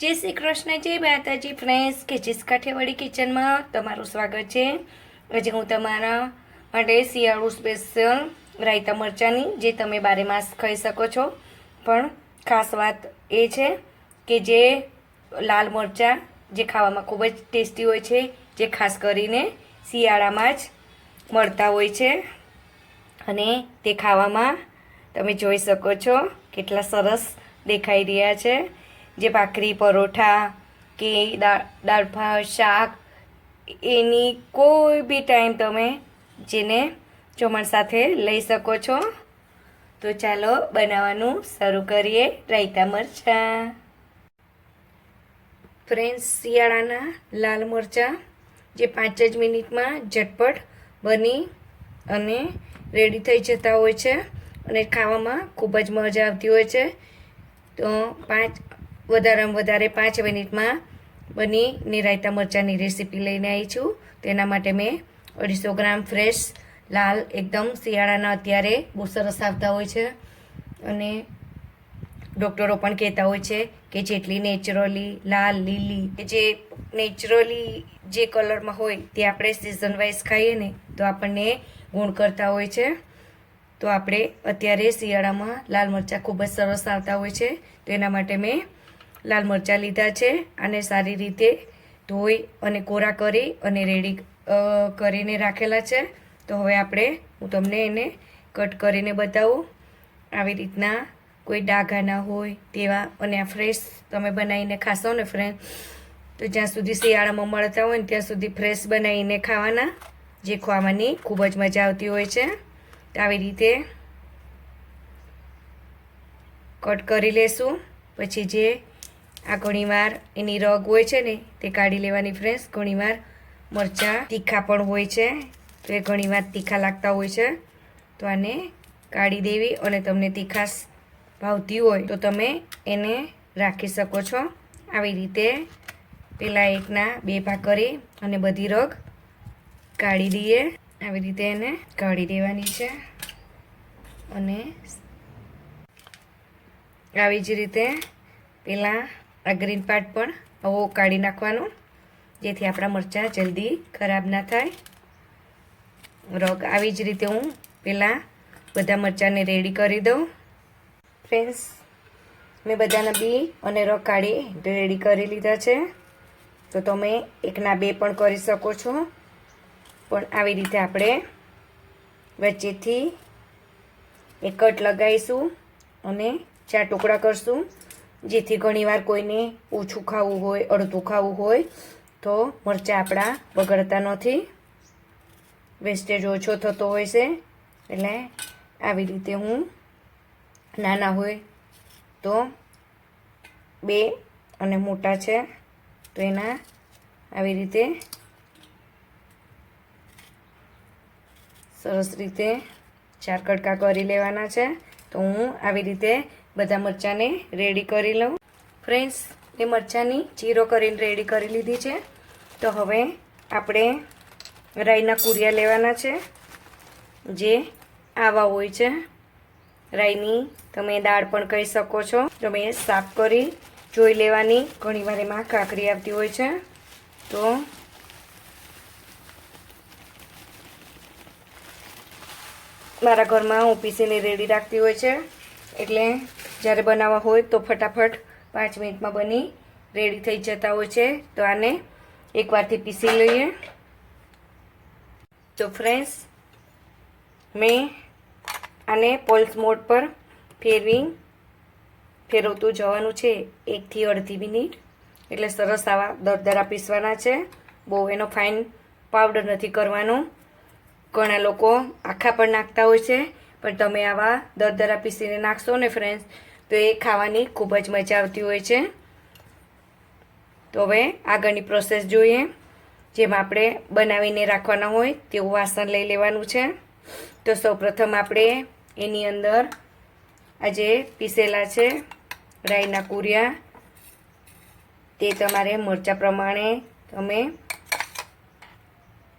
જય શ્રી કૃષ્ણ, જય માતાજી ફ્રેન્ડ્સ, કેચીસ કાઠિયાવાડી કિચનમાં તમારું સ્વાગત છે। આજે હું તમારા માટે શિયાળુ સ્પેશિયલ રાયતા મરચાંની જે તમે બારે માસ ખાઈ શકો છો, પણ ખાસ વાત એ છે કે જે લાલ મરચાં જે ખાવામાં ખૂબ જ ટેસ્ટી હોય છે, જે ખાસ કરીને શિયાળામાં જ મળતા હોય છે અને તે ખાવામાં તમે જોઈ શકો છો કેટલા સરસ દેખાઈ રહ્યા છે। જે ભાખરી પરોઠા કે દાળ ભાત શાક એની કોઈ બી ટાઈમ તમે જેને જમણ સાથે લઈ શકો છો। તો ચાલો બનાવવાનું શરૂ કરીએ રાયતા મરચાં। ફ્રેન્ડ્સ, શિયાળાના લાલ મરચાં જે 5 જ મિનિટમાં ઝટપટ બની અને રેડી થઈ જતા હોય છે અને ખાવામાં ખૂબ જ મજા આવતી હોય છે। તો વધારેમાં વધારે 5 મિનિટમાં બની રાયતા મરચાંની રેસીપી લઈને આવી છું। તેના માટે મેં 250 ગ્રામ ફ્રેશ લાલ એકદમ શિયાળાના અત્યારે બહુ સરસ આવતા હોય છે અને ડૉક્ટરો પણ કહેતા હોય છે કે જેટલી નેચરલી લાલ લીલી જે નેચરલી જે કલરમાં હોય તે આપણે સિઝન વાઇઝ ખાઈએ ને તો આપણને ગુણ કરતા હોય છે। તો આપણે અત્યારે શિયાળામાં લાલ મરચાં ખૂબ જ સરસ આવતા હોય છે, તો એના માટે મેં લાલ મરચાં લીધા છે। આને સારી રીતે ધોઈ અને કોરા કરી અને રેડી કરીને રાખેલા છે। તો હવે હું તમને એને કટ કરીને બતાવું। આવી રીતના કોઈ ડાઘા ના હોય તેવા અને આ ફ્રેશ તમે બનાવીને ખાશો ને ફ્રેન્ડ, તો જ્યાં સુધી શિયાળામાં મળતા હોય ને ત્યાં સુધી ફ્રેશ બનાવીને ખાવાના, જે ખાવાની ખૂબ જ મજા આવતી હોય છે। તો આવી રીતે કટ કરી લેશું। પછી જે આ ઘણીવાર એની રગ હોય છે ને તે કાઢી લેવાની ફ્રેન્ડ્સ। ઘણીવાર મરચાં તીખા પણ હોય છે, તો એ ઘણીવાર તીખા લાગતા હોય છે, તો આને કાઢી દેવી અને તમને તીખાશ ભાવતી હોય તો તમે એને રાખી શકો છો। આવી રીતે પહેલાં એકના 2 ભાગ કરી અને બધી રગ કાઢી દઈએ। આવી રીતે એને કાઢી દેવાની છે અને આવી જ રીતે પહેલાં આ ગ્રીન પાર્ટ પણ આવો કાઢી નાખવાનો, જેથી આપણા મરચાં જલ્દી ખરાબ ના થાય। રગ આવી જ રીતે હું પહેલાં બધા મરચાંને રેડી કરી દઉં। ફ્રેન્ડ્સ, મેં બધાના બી અને રગ કાઢી રેડી કરી લીધા છે, તો તમે એકના 2 પણ કરી શકો છો, પણ આવી રીતે આપણે વચ્ચેથી એક કટ લગાવીશું અને 4 ટુકડા કરશું, જેથી ઘણીવાર કોઈને ઓછું ખાવું હોય, અડધું ખાવું હોય તો મરચાં આપણા બગડતા નથી, વેસ્ટેજ ઓછો થતો હોય છે। એટલે આવી રીતે હું નાના હોય તો 2 અને મોટા છે તો એના આવી રીતે સરસ રીતે 4 કટકા કરી લેવાના છે। તો હું આવી રીતે બધા મરચાંને રેડી કરી લઉં। ફ્રેન્ડ્સ, એ મરચાંની ચીરો કરીને રેડી કરી લીધી છે। તો હવે આપણે રાઈના કુરિયા લેવાના છે, જે આવા હોય છે। રાઈની તમે દાળ પણ કહી શકો છો। તમે સાફ કરી જોઈ લેવાની, ઘણીવાર એમાં કાકરી આવતી હોય છે, તો મારા ઘરમાં હું પીસીને રેડી રાખતી હોય છે, એટલે જ્યારે બનાવવા હોય તો ફટાફટ 5 મિનિટમાં બની રેડી થઈ જતા હોય છે। તો આને એકવારથી પીસી લઈએ। તો ફ્રેન્ડ્સ, મેં આને પલ્સ મોડ પર ફેરવતું જવાનું છે 1 થી અડધી મિનિટ, એટલે સરસ આવા દરદરા પીસવાના છે। બહુ એનો ફાઇન પાવડર નથી કરવાનો। ઘણા લોકો આખા પણ નાખતા હોય છે, પણ તમે આવા દરદરા પીસીને નાખશો ને ફ્રેન્ડ્સ, તો એ ખાવાની ખૂબ જ મજા આવતી હોય છે। તો હવે આગળની પ્રોસેસ જોઈએ। જેમાં આપણે બનાવીને રાખવાના હોય તેવું વાસણ લઈ લેવાનું છે। તો સૌપ્રથમ આપણે એની અંદર આ જે પીસેલા છે રાઈના કુરિયા, તે તમારે મરચાં પ્રમાણે તમે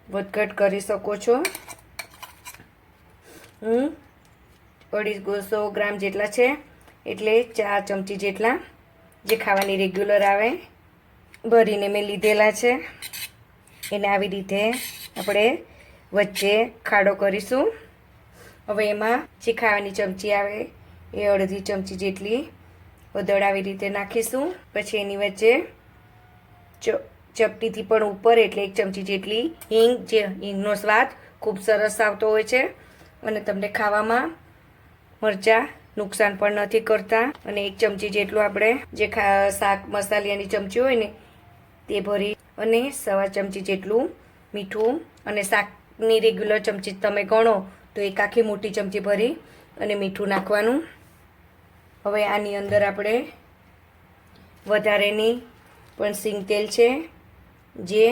વધઘટ કરી શકો છો। હું 250 ગ્રામ જેટલા છે એટલે 4 ચમચી જેટલા જે ખાવાની રેગ્યુલર આવે ભરીને મેં લીધેલા છે. એને આવી રીતે આપણે વચ્ચે ખાડો કરીશું. હવે એમાં જે ખાવાની ચમચી આવે એ અડધી ચમચી જેટલી હળદર આવી રીતે નાખીશું. પછી એની વચ્ચે ચપટીથી પણ ઉપર એટલે 1 ચમચી જેટલી હિંગ, જે હિંગનો સ્વાદ ખૂબ સરસ આવતો હોય છે અને તમને ખાવામાં મરચાં નુકસાન પણ નથી કરતા. અને 1 ચમચી જેટલું આપણે જે શાક મસાલિયાની ચમચી હોય ને તે ભરી અને 1/4 ચમચી જેટલું મીઠું, અને શાકની રેગ્યુલર ચમચી તમે ગણો તો 1 આખી મોટી ચમચી ભરી અને મીઠું નાખવાનું. હવે આની અંદર આપણે વધારેની પણ સિંગ તેલ છે જે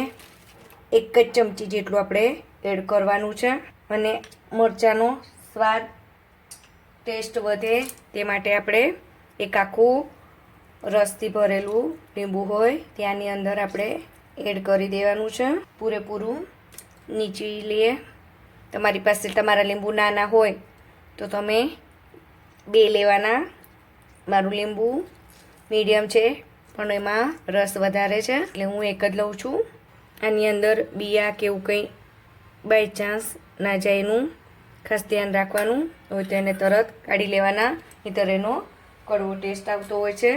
1 જ ચમચી જેટલું આપણે એડ કરવાનું છે. અને મરચાંનો સ્વાદ ટેસ્ટ વધે તે માટે આપણે 1 આખું રસથી ભરેલું લીંબુ હોય ત્યાંની અંદર આપણે એડ કરી દેવાનું છે. પૂરેપૂરું નીચી લઈએ. તમારી પાસે તમારા લીંબુ નાના હોય તો તમે 2 લેવાના. મારું લીંબુ મીડિયમ છે પણ એમાં રસ વધારે છે એટલે હું 1 જ લઉં છું. આની અંદર બિયા કે એવું કંઈ બાય ચાન્સ ના જાય એનું ખાસ ધ્યાન રાખવાનું. હવે તેને તરત કાઢી લેવાના, નહીંતર એનો કડવો ટેસ્ટ આવતો હોય છે.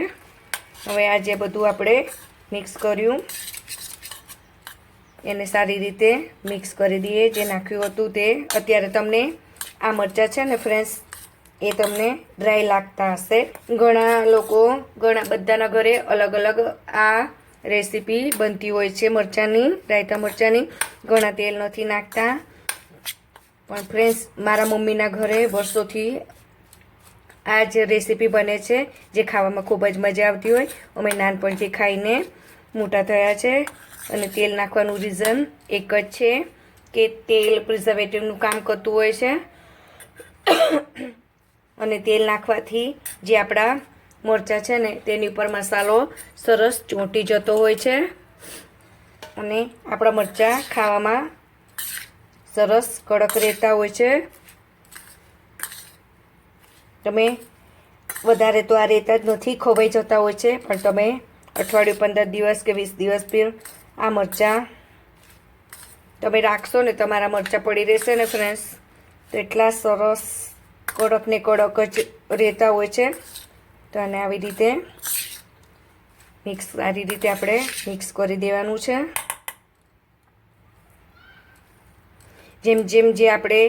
હવે આ જે બધું આપણે મિક્સ કર્યું એને સારી રીતે મિક્સ કરી દઈએ. જે નાખ્યું હતું તે અત્યારે તમને આ મરચાં છે ને ફ્રેન્ડ્સ એ તમને ડ્રાય લાગતા હશે. ઘણા બધાના ઘરે અલગ અલગ આ રેસીપી બનતી હોય છે મરચાંની, રાયતા મરચાંની. ઘણા તેલ નથી નાખતા, પણ ફ્રેન્ડ્સ મારા મમ્મીના ઘરે વર્ષોથી આ જ રેસીપી બને છે જે ખાવામાં ખૂબ જ મજા આવતી હોય. અમે નાનપણથી ખાઈને મોટા થયા છે. અને તેલ નાખવાનું રીઝન એક જ છે કે તેલ પ્રિઝર્વેટિવનું કામ કરતું હોય છે. અને તેલ નાખવાથી જે આપણા મરચાં છે ને તેની ઉપર મસાલો સરસ ચોંટી જતો હોય છે અને આપણા મરચાં ખાવામાં સરસ કડક રહેતા હોય છે. તમે વધારે તો આ રહેતા જ નથી, ખવાઈ જતા હોય છે, પણ તમે અઠવાડિયું 15 દિવસ કે 20 દિવસ પર આ મરચાં તમે રાખશો ને, તમારા મરચાં પડી રહેશે ને ફ્રેન્ડ્સ તો એટલા સરસ કડક ને કડક જ રહેતા હોય છે. તો આને આવી રીતે સારી રીતે આપણે મિક્સ કરી દેવાનું છે. જેમ જેમ જે આપણે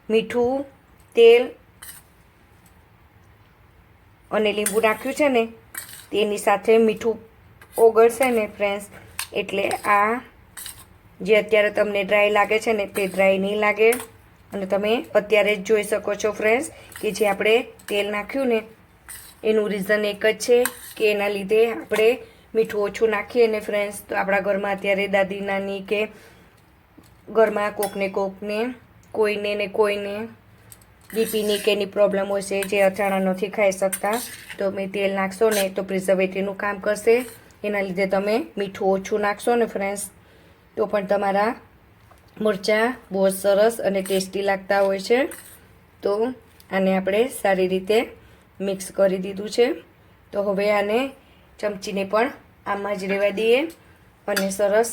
મીઠું, તેલ અને લીંબુ નાખ્યું છે ને તેની સાથે મીઠું ઓગળશે ને ફ્રેન્ડ્સ એટલે આ જે અત્યારે તમને ડ્રાય લાગે છે ને તે ડ્રાય નહીં લાગે. અને તમે અત્યારે જ જોઈ શકો છો ફ્રેન્ડ્સ કે જે આપણે તેલ નાખ્યું ને એનું રીઝન એક જ છે કે એના લીધે આપણે મીઠું ઓછું નાખીએ ને ફ્રેન્ડ્સ તો આપણા ઘરમાં અત્યારે દાદી નાની કે ઘરમાં કોકને કોઈને બીપીની કે એની પ્રોબ્લેમ હોય છે જે અથાણા નથી ખાઈ શકતા. તો મેં તેલ નાખશો ને તો પ્રિઝર્વેટિવનું કામ કરશે. એના લીધે તમે મીઠું ઓછું નાખશો ને ફ્રેન્ડ્સ તો પણ તમારા મરચાં બહુ જ સરસ અને ટેસ્ટી લાગતા હોય છે. તો આને આપણે સારી રીતે મિક્સ કરી દીધું છે. તો હવે આને ચમચીને પણ આમાં જ રહેવા દઈએ અને સરસ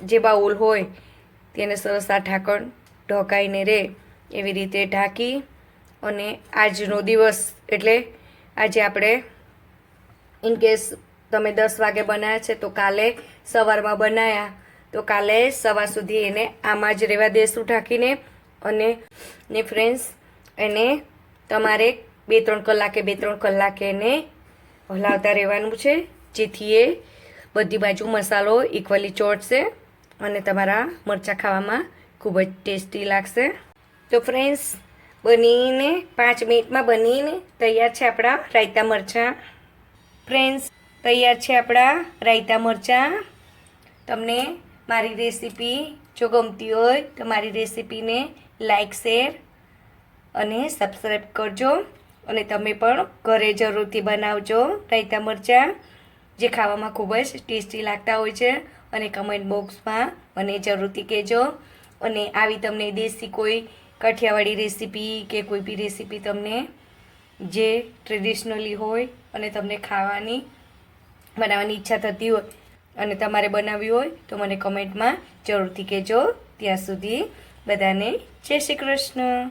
જે બાઉલ હોય તેને સરસ આ ઢાંકણ ઢકાઈને રહે એવી રીતે ઢાંકી અને આજનો દિવસ એટલે આજે આપણે ઇનકેસ તમે 10 વાગે બનાવ્યા છે તો કાલે સવારમાં બનાવ્યા તો કાલે સવાર સુધી એને આમાં જ રહેવા દેશું ઢાંકીને. અને ફ્રેન્ડ્સ એને તમારે 2-3 કલાકે એને હલાવતા રહેવાનું છે જેથી એ બધી બાજુ મસાલો ઇક્વલી ચોંટશે અને તમારા મરચાં ખાવામાં ખૂબ જ ટેસ્ટી લાગશે. તો ફ્રેન્ડ્સ બનીને 5 મિનિટમાં બનીને તૈયાર છે આપણા રાયતા મરચાં. ફ્રેન્ડ્સ તૈયાર છે આપણા રાયતા મરચાં. તમને મારી રેસીપી જો ગમતી હોય તો મારી રેસીપીને લાઈક, શેર અને સબસ્ક્રાઈબ કરજો. અને તમે પણ ઘરે જરૂરથી બનાવજો રાયતા મરચાં જે ખાવામાં ખૂબ જ ટેસ્ટી લાગતા હોય છે. અને કમેન્ટ બોક્સમાં મને જરૂરથી કહેજો. અને આવી તમને દેશી કોઈ કાઠિયાવાડી રેસીપી કે કોઈ બી રેસીપી તમને જે ટ્રેડિશનલી હોય અને તમને ખાવાની બનાવવાની ઈચ્છા થતી હોય અને તમારે બનાવવી હોય તો મને કમેન્ટમાં જરૂરથી કહેજો. ત્યાં સુધી બધાને જય શ્રી કૃષ્ણ.